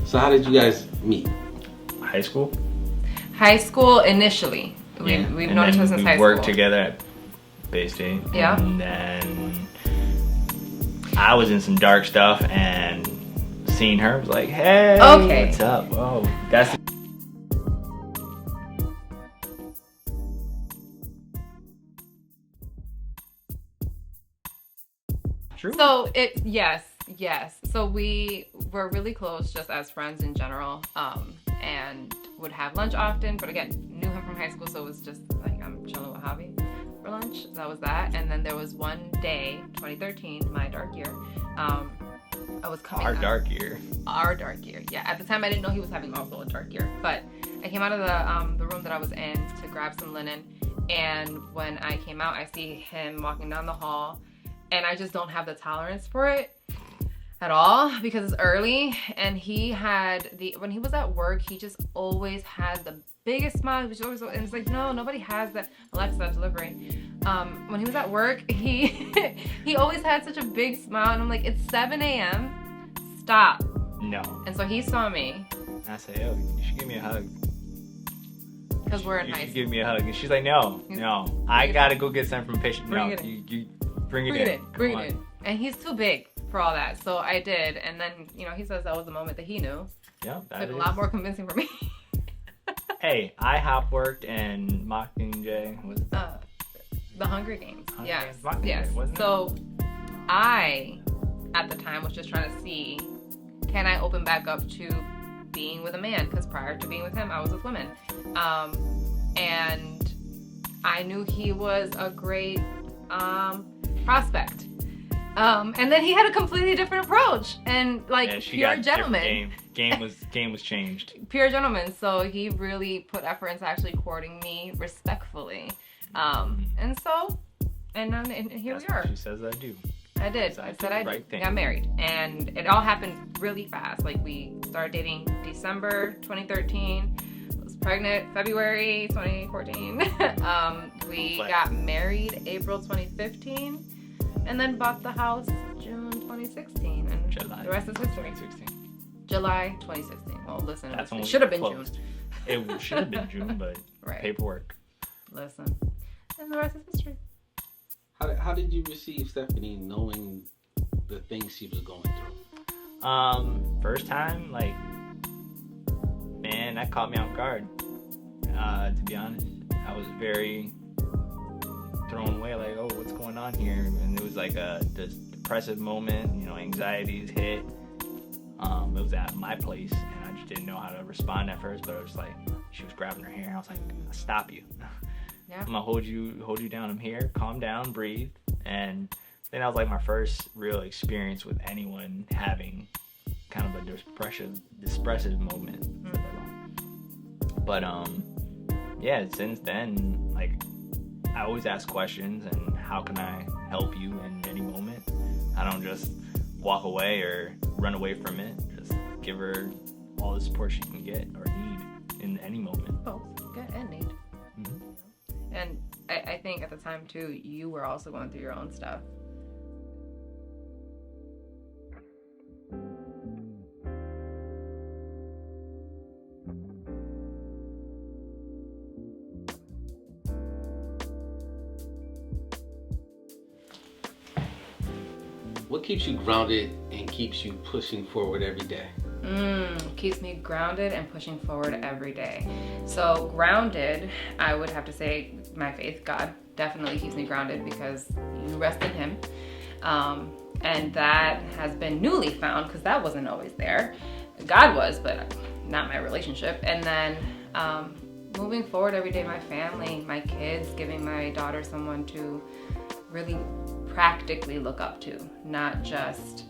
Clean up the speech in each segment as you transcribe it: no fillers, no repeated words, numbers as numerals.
So how did you guys meet? High school? High school initially. We've known each other since high school. We worked together at Bay State. Yeah. And then I was in some dark stuff and seeing her was like, hey, okay, what's up? Oh, that's true. So yes. So we were really close just as friends in general, and would have lunch often. But again, knew him from high school, so it was just like I'm chilling with Javi for lunch. That was that. And then there was one day, 2013, my dark year. I was coming. Our dark year. Yeah. At the time, I didn't know he was having also a dark year, but I came out of the room that I was in to grab some linen, and when I came out, I see him walking down the hall, and I just don't have the tolerance for it at all because it's early. And when he was at work, he just always had the biggest smile. And it's like, no, nobody has that. Alexa, delivery. When he was at work, he always had such a big smile, and I'm like, it's 7 a.m. Stop. No. And so he saw me. I said, yo, you should give me a hug. Because we're in high school. You should school. give me a hug. And she's like, no. I gotta go get some from patient. No, you bring it in. Bring it in. And he's too big for all that. So I did. And then, he says that was the moment that he knew. Yeah, that took is. a lot more convincing for me. Hey, IHOP worked and Mockingjay was the Hunger Games. Yes. Wasn't so I, at the time, was just trying to see, can I open back up to being with a man? Because prior to being with him, I was with women. And I knew he was a great prospect. And then he had a completely different approach, and pure gentleman. Game was changed. Pure gentleman. So he really put effort into actually courting me respectfully. And here we are. She says I do. I did. I said I got married, and it all happened really fast. Like, we started dating December 2013. I was pregnant February 2014. We got married April 2015, and then bought the house June 2016, and July. The rest is history. 2016. July 2016. Well, listen, it should have been June. It should have been June, but right. Paperwork. Listen, and the rest is history. How did you receive Stephanie, knowing the things she was going through? First time, man, that caught me off guard. To be honest, I was very thrown away. Like, oh, what's going on here? And it was like a depressive moment. Anxieties hit. It was at my place, and I just didn't know how to respond at first. But I was like, she was grabbing her hair. I was like, I'll stop you. Yeah. I'm gonna hold you down. I'm here. Calm down, breathe. And then that was like my first real experience with anyone having kind of a depressive moment. But yeah, since then, I always ask questions, and how can I help you in any moment? I don't just walk away or run away from it. Just give her all the support she can get or need in any moment. Both get and need. And I think at the time, too, you were also going through your own stuff. What keeps you grounded and keeps you pushing forward every day? Keeps me grounded and pushing forward every day. So grounded, I would have to say my faith. God definitely keeps me grounded because you rest in Him. And that has been newly found because that wasn't always there. God was, but not my relationship. And then moving forward every day, my family, my kids, giving my daughter someone to really practically look up to, not just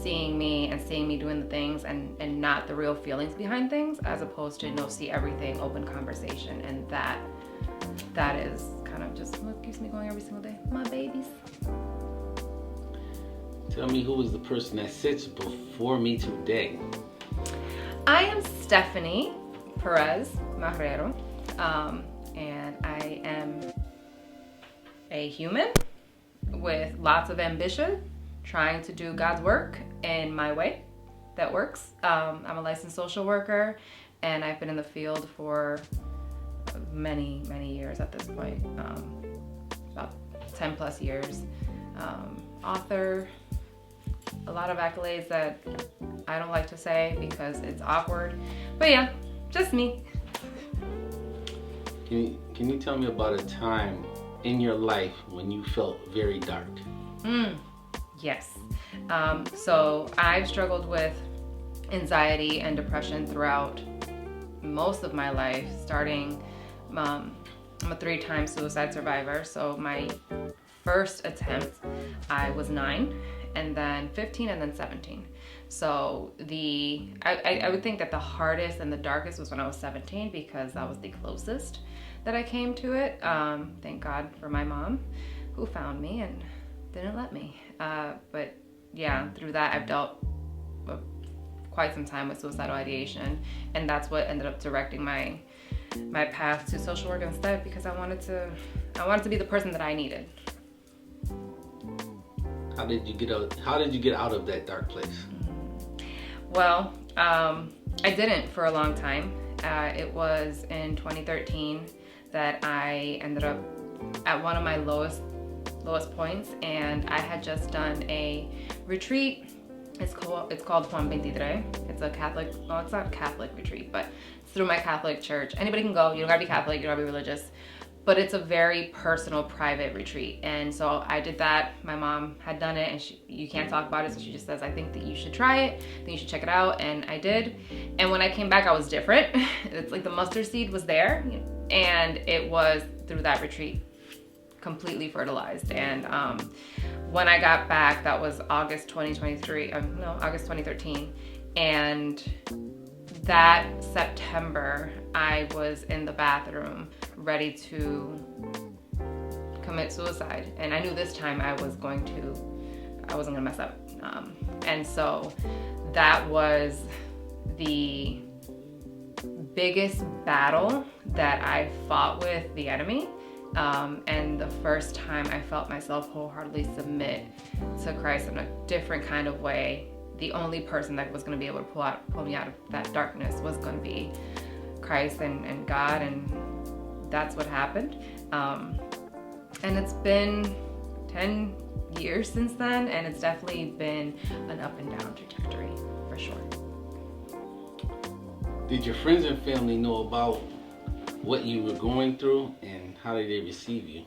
seeing me and seeing me doing the things and not the real feelings behind things, as opposed to see everything, open conversation. And that is kind of just what keeps me going every single day. My babies. Tell me, who was the person that sits before me today? I am Stephanie Perez Marrero, and I am a human with lots of ambition, trying to do God's work in my way that works. I'm a licensed social worker, and I've been in the field for many, many years at this point, about 10 plus years. Author, a lot of accolades that I don't like to say because it's awkward, but yeah, just me. Can you tell me about a time in your life when you felt very dark? Yes. So I've struggled with anxiety and depression throughout most of my life, starting, I'm a 3-time suicide survivor. So my first attempt, I was 9, and then 15, and then 17. So I would think that the hardest and the darkest was when I was 17, because that was the closest that I came to it. Thank God for my mom, who found me and didn't let me. But yeah, through that I've dealt quite some time with suicidal ideation, and that's what ended up directing my path to social work instead, because I wanted to be the person that I needed. How did you get out of that dark place? Well, I didn't for a long time. It was in 2013 that I ended up at one of my lowest points, and I had just done a retreat. It's called Juan 23. It's a Catholic, well, it's not a Catholic retreat, but it's through my Catholic church. Anybody can go. You don't gotta be Catholic, you don't gotta be religious. But it's a very personal, private retreat. And so I did that. My mom had done it, and you can't talk about it, so she just says, I think that you should try it, I think you should check it out, and I did. And when I came back, I was different. It's like the mustard seed was there, and it was through that retreat completely fertilized. And when I got back, that was August 2013, and that September, I was in the bathroom ready to commit suicide. And I knew this time I wasn't gonna mess up. And so that was the biggest battle that I fought with the enemy. And the first time I felt myself wholeheartedly submit to Christ in a different kind of way. The only person that was going to be able to pull me out of that darkness was going to be Christ and God, and that's what happened. And it's been 10 years since then, and it's definitely been an up and down trajectory, for sure. Did your friends and family know about what you were going through, and how did they receive you?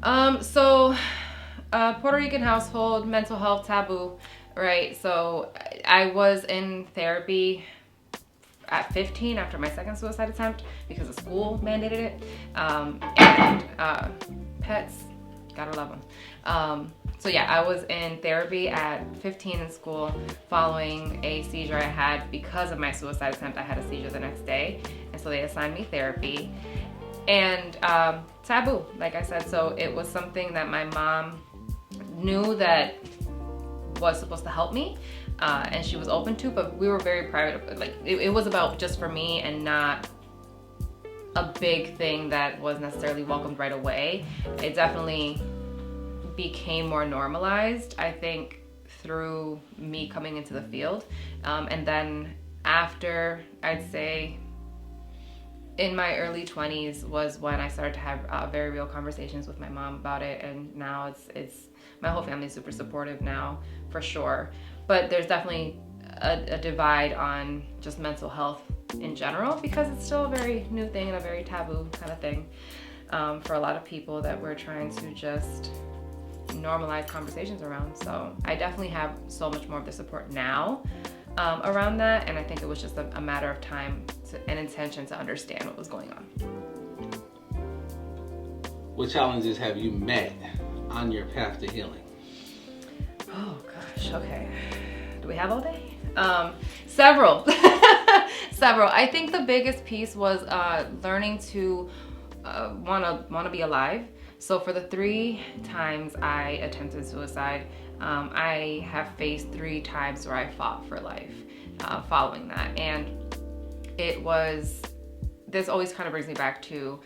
Puerto Rican household, mental health taboo. Right, so I was in therapy at 15 after my second suicide attempt because the school mandated it. Pets, gotta love them. So yeah, I was in therapy at 15 in school following a seizure I had because of my suicide attempt. I had a seizure the next day, and so they assigned me therapy. And taboo, like I said, so it was something that my mom knew that was supposed to help me, and she was open to, but we were very private. Like it was about just for me, and not a big thing that was necessarily welcomed right away. It definitely became more normalized, I think, through me coming into the field. And then after, I'd say in my early 20s was when I started to have very real conversations with my mom about it. And now it's my whole family's super supportive now, for sure. But there's definitely a divide on just mental health in general, because it's still a very new thing and a very taboo kind of thing for a lot of people that we're trying to just normalize conversations around. So I definitely have so much more of the support now around that, and I think it was just a matter of time and intention to understand what was going on. What challenges have you met on your path to healing? Oh gosh, okay. Do we have all day? Several. Several. I think the biggest piece was learning to wanna be alive. So for the 3 times I attempted suicide, I have faced 3 times where I fought for life following that. And this always kind of brings me back to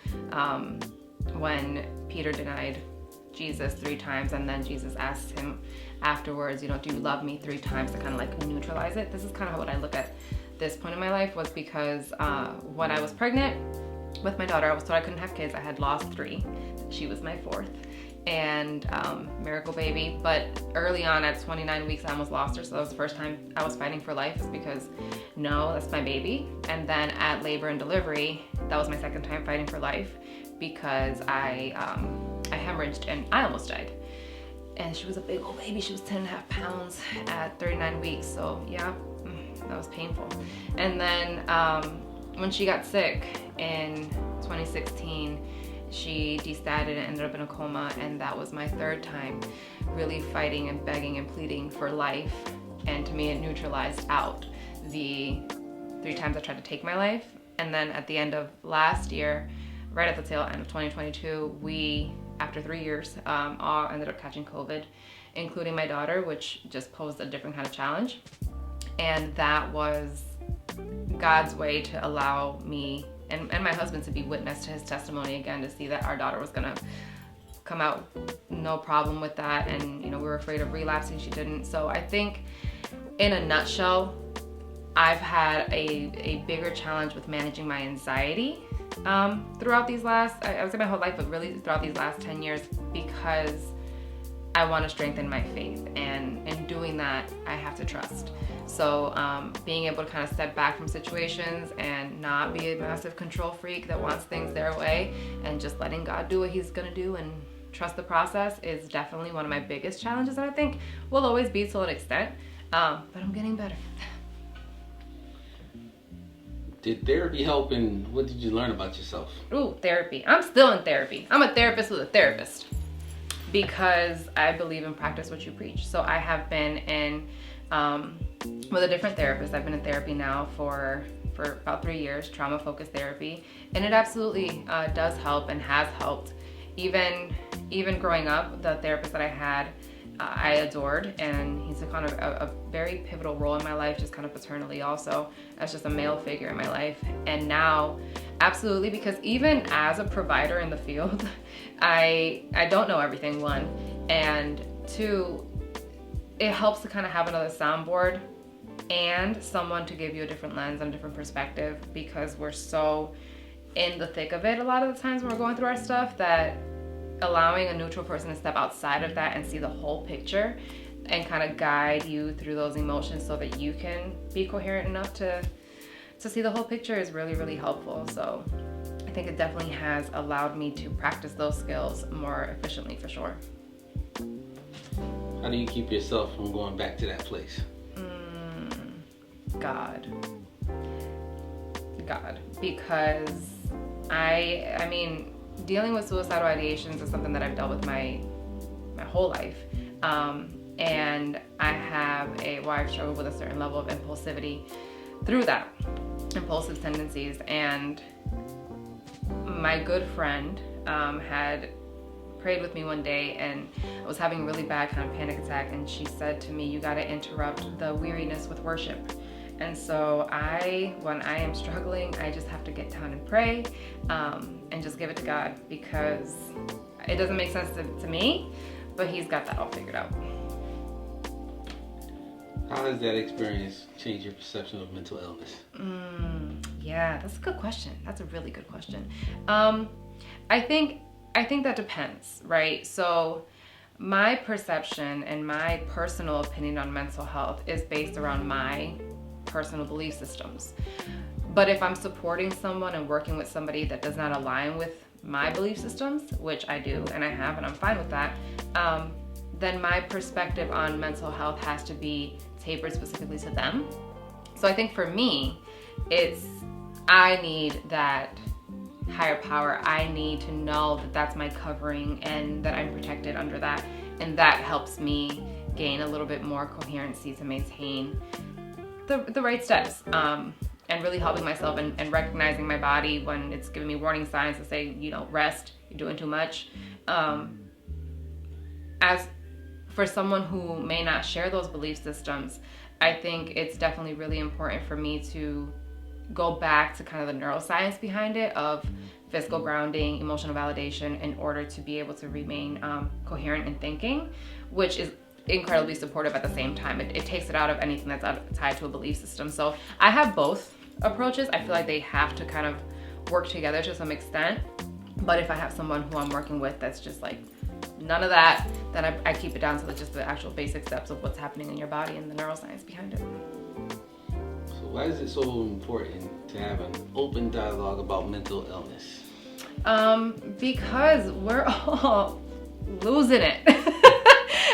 when Peter denied Jesus 3 times, and then Jesus asked him afterwards, do you love me 3 times, to kind of like neutralize it. This is kind of what I look at this point in my life, was because when I was pregnant with my daughter, I was told I couldn't have kids. I had lost 3. She was my 4th, and miracle baby. But early on at 29 weeks, I almost lost her. So that was the first time I was fighting for life, is because no, that's my baby. And then at labor and delivery, that was my 2nd time fighting for life, because I hemorrhaged and I almost died. And she was a big old baby. She was 10.5 pounds at 39 weeks. So yeah, that was painful. And then when she got sick in 2016, she destatted and ended up in a coma, and that was my 3rd time really fighting and begging and pleading for life. And to me, it neutralized out the 3 times I tried to take my life. And then at the end of last year, right at the tail end of 2022, we, after 3 years, all ended up catching COVID, including my daughter, which just posed a different kind of challenge. And that was God's way to allow me and my husband to be witness to his testimony again, to see that our daughter was gonna come out no problem with that. And we were afraid of relapsing, she didn't. So I think in a nutshell, I've had a bigger challenge with managing my anxiety throughout these last, I would say my whole life, but really throughout these last 10 years, because I want to strengthen my faith, and in doing that, I have to trust. So being able to kind of step back from situations and not be a massive control freak that wants things their way, and just letting God do what he's gonna do and trust the process, is definitely one of my biggest challenges, that I think will always be to an extent, but I'm getting better. Did therapy help, and what did you learn about yourself? Ooh, therapy. I'm still in therapy. I'm a therapist with a therapist, because I believe in practice what you preach. So I have been in with a different therapist. I've been in therapy now for about 3 years, trauma-focused therapy, and it absolutely does help and has helped. Even growing up, the therapist that I had, I adored, and he's a kind of a very pivotal role in my life, just kind of paternally also, as just a male figure in my life. And now, absolutely, because even as a provider in the field, I don't know everything, 1, and 2, it helps to kind of have another soundboard and someone to give you a different lens and a different perspective, because we're so in the thick of it a lot of the times when we're going through our stuff, that allowing a neutral person to step outside of that and see the whole picture and kind of guide you through those emotions so that you can be coherent enough to see the whole picture is really, really helpful. So I think it definitely has allowed me to practice those skills more efficiently, for sure. How do you keep yourself from going back to that place? God. Because I mean, dealing with suicidal ideations is something that I've dealt with my whole life. And I have I've struggled with a certain level of impulsivity through that, impulsive tendencies. And my good friend had prayed with me one day, and I was having a really bad kind of panic attack, and she said to me, you got to interrupt the weariness with worship. And so when I am struggling, I just have to get down and pray, and just give it to God, because it doesn't make sense to me, but he's got that all figured out. How has that experience changed your perception of mental illness? Yeah, that's a good question. That's a really good question. I think that depends, right? So my perception and my personal opinion on mental health is based around my personal belief systems. But if I'm supporting someone and working with somebody that does not align with my belief systems, which I do and I have, and I'm fine with that, then my perspective on mental health has to be tapered specifically to them. So I think for me, I need that higher power. I need to know that that's my covering and that I'm protected under that. And that helps me gain a little bit more coherency to maintain the right steps, and really helping myself and recognizing my body when it's giving me warning signs to say, rest, you're doing too much. As for someone who may not share those belief systems, I think it's definitely really important for me to go back to kind of the neuroscience behind it of physical grounding, emotional validation, in order to be able to remain coherent in thinking, which is incredibly supportive at the same time. It takes it out of anything that's tied to a belief system. So I have both approaches. I feel like they have to kind of work together to some extent. But if I have someone who I'm working with that's just like none of that, then I keep it down to just the actual basic steps of what's happening in your body and the neuroscience behind it. So why is it so important to have an open dialogue about mental illness? Because we're all losing it.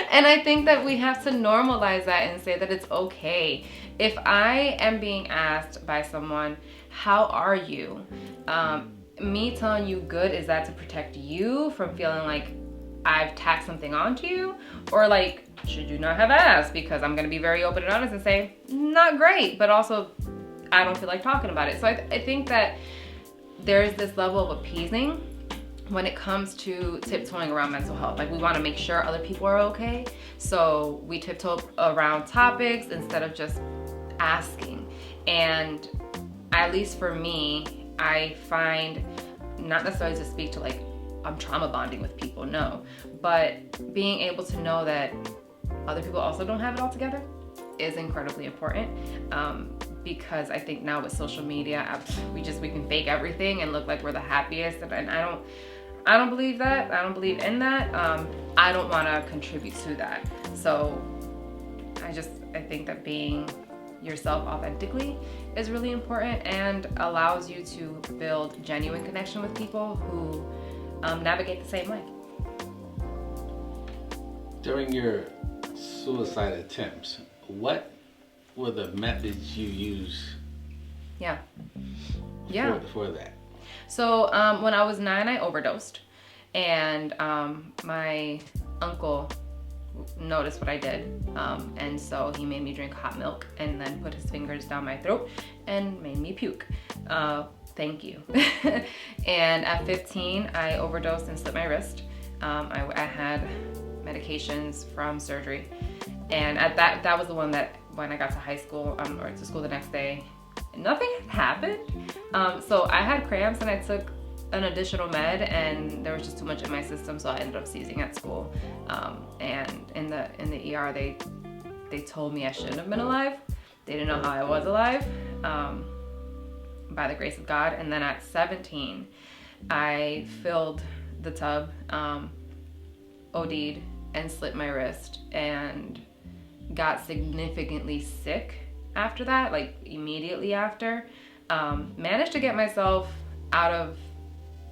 And I think that we have to normalize that and say that it's okay. If I am being asked by someone, how are you? Me telling you good, is that to protect you from feeling like I've tacked something onto you? Or like, should you not have asked? Because I'm gonna be very open and honest and say, not great, but also I don't feel like talking about it. So I think that there's this level of appeasing when it comes to tiptoeing around mental health. Like, we want to make sure other people are okay, so we tiptoe around topics instead of just asking. And at least for me, I find, not necessarily to speak to like I'm trauma bonding with people, no, but being able to know that other people also don't have it all together is incredibly important. Because I think now with social media, we can fake everything and look like we're the happiest, and I don't believe that. I don't believe in that. I don't want to contribute to that. So I think that being yourself authentically is really important and allows you to build genuine connection with people who navigate the same way. During your suicide attempts, what were the methods you used? Yeah. For that? So when I was 9, I overdosed, and my uncle noticed what I did, and so he made me drink hot milk and then put his fingers down my throat and made me puke. Thank you. And at 15, I overdosed and slit my wrist. I had medications from surgery, and at that was the one that when I got to high school or to school the next day, nothing happened. So I had cramps and I took an additional med, and there was just too much in my system, so I ended up seizing at school. And in the ER, they told me I shouldn't have been alive. They didn't know how I was alive, by the grace of God. And then at 17, I filled the tub, OD'd, and slit my wrist, and got significantly sick after that, like immediately after. Managed to get myself out of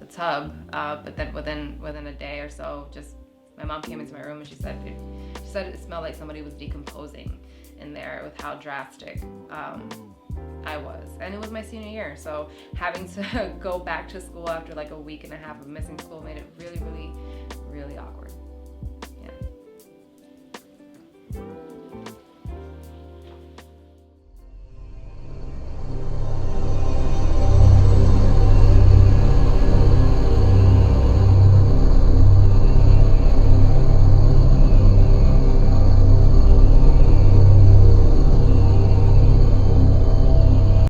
the tub, but then within a day or so, just my mom came into my room and she said it smelled like somebody was decomposing in there with how drastic I was. And it was my senior year, so having to go back to school after like a week and a half of missing school made it really, really, really awkward.